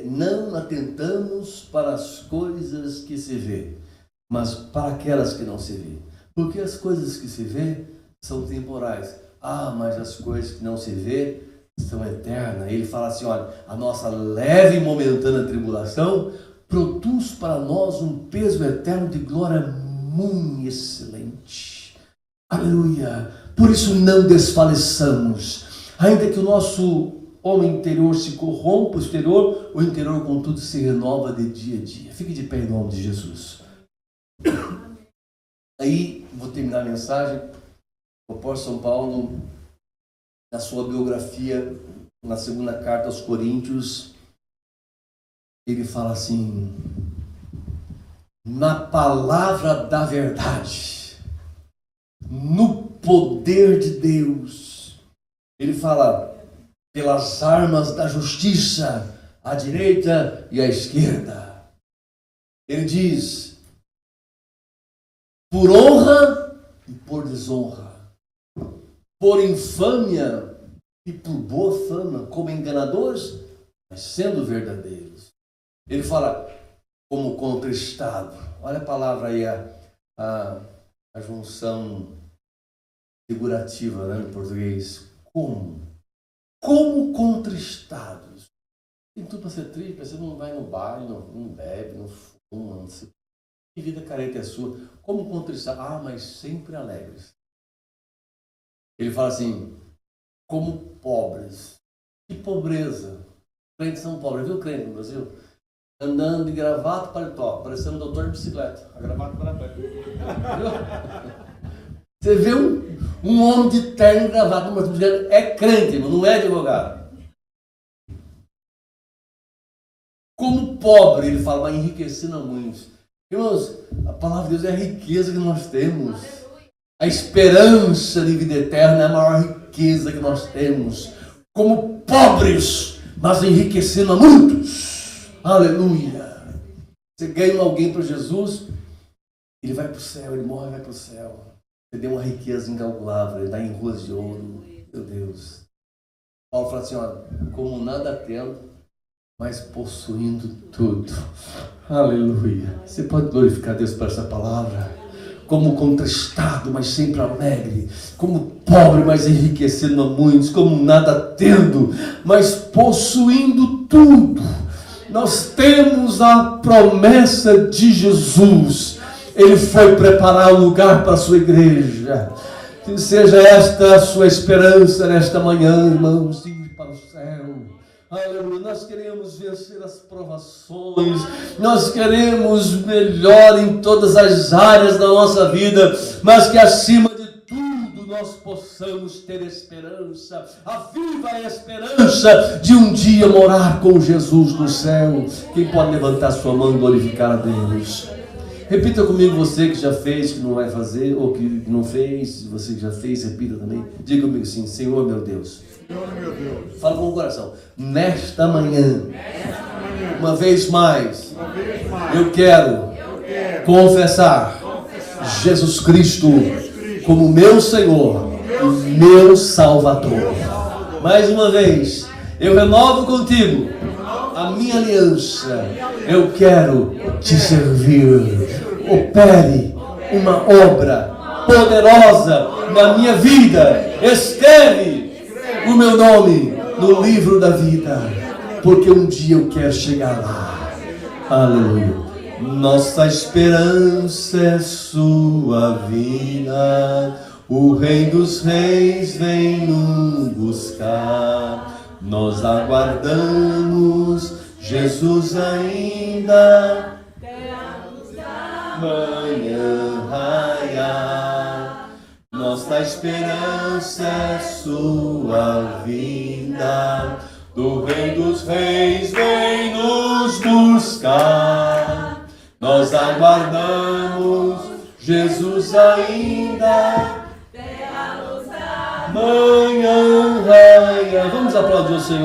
não atentamos para as coisas que se vê, mas para aquelas que não se vê. Porque as coisas que se vê são temporais. Mas as coisas que não se vê são eternas. Ele fala assim: olha, a nossa leve e momentânea tribulação produz para nós um peso eterno de glória muito excelente. Aleluia. Por isso não desfaleçamos. Ainda que o nosso homem interior se corrompa, o interior contudo se renova de dia a dia. Fique de pé em nome de Jesus. Aí, vou terminar a mensagem. O apóstolo São Paulo, na sua biografia, na segunda carta aos Coríntios, ele fala assim: na palavra da verdade, no poder de Deus. Ele fala: pelas armas da justiça, à direita e à esquerda. Ele diz: por honra e por desonra, por infâmia e por boa fama, como enganadores, mas sendo verdadeiros. Ele fala: como contristado. Olha a palavra aí, a junção figurativa, né, no português. Como contristados. Tem tudo para ser triste, você não vai no baile, não bebe, não fuma, não se... Que vida careta é sua? Como contristados? Mas sempre alegres. Ele fala assim: como pobres. Que pobreza. Crentes são pobres, viu, crente no Brasil? Andando de gravata, paletó, parecendo um doutor de bicicleta. A gravata para pé. Você vê um homem de terno e gravata, mas é crente, não é advogado. Como pobre, ele fala, mas enriquecendo a muitos. Irmãos, a palavra de Deus é a riqueza que nós temos. A esperança de vida eterna é a maior riqueza que nós temos. Como pobres, mas enriquecendo a muitos. Aleluia. Você ganha alguém para Jesus, ele vai para o céu, ele morre e vai para o céu. Você deu uma riqueza incalculável, ele está em ruas de ouro. Meu Deus. Paulo fala assim, ó, como nada tendo, mas possuindo tudo. Aleluia. Você pode glorificar Deus por essa palavra? Como contristado, mas sempre alegre. Como pobre, mas enriquecendo a muitos. Como nada tendo, mas possuindo tudo. Nós temos a promessa de Jesus. Ele foi preparar um lugar para a sua igreja. Que seja esta a sua esperança nesta manhã, irmãos, ir para o céu. Aleluia. Nós queremos vencer as provações, nós queremos melhor em todas as áreas da nossa vida, mas que acima de tudo nós possamos ter esperança, a viva esperança de um dia morar com Jesus no céu. Quem pode levantar sua mão e glorificar a Deus? Repita comigo, você que já fez, que não vai fazer, ou que não fez, você que já fez, repita também. Diga comigo assim, Senhor meu Deus. Senhor meu Deus. Fala com o coração. Nesta manhã, uma vez mais, eu quero confessar Jesus Cristo como meu Senhor e meu Salvador. Mais uma vez, eu renovo contigo a minha aliança. Eu quero te servir. Opere uma obra poderosa na minha vida. Escreve o meu nome no livro da vida, porque um dia eu quero chegar lá. Aleluia. Nossa esperança é sua vida. O Rei dos Reis vem nos buscar. Nós aguardamos Jesus ainda. Manhã raiar. Nossa esperança é sua vinda. Do Rei dos Reis vem nos buscar. Nós aguardamos Jesus ainda. Manhã raia. Vamos aplaudir o Senhor.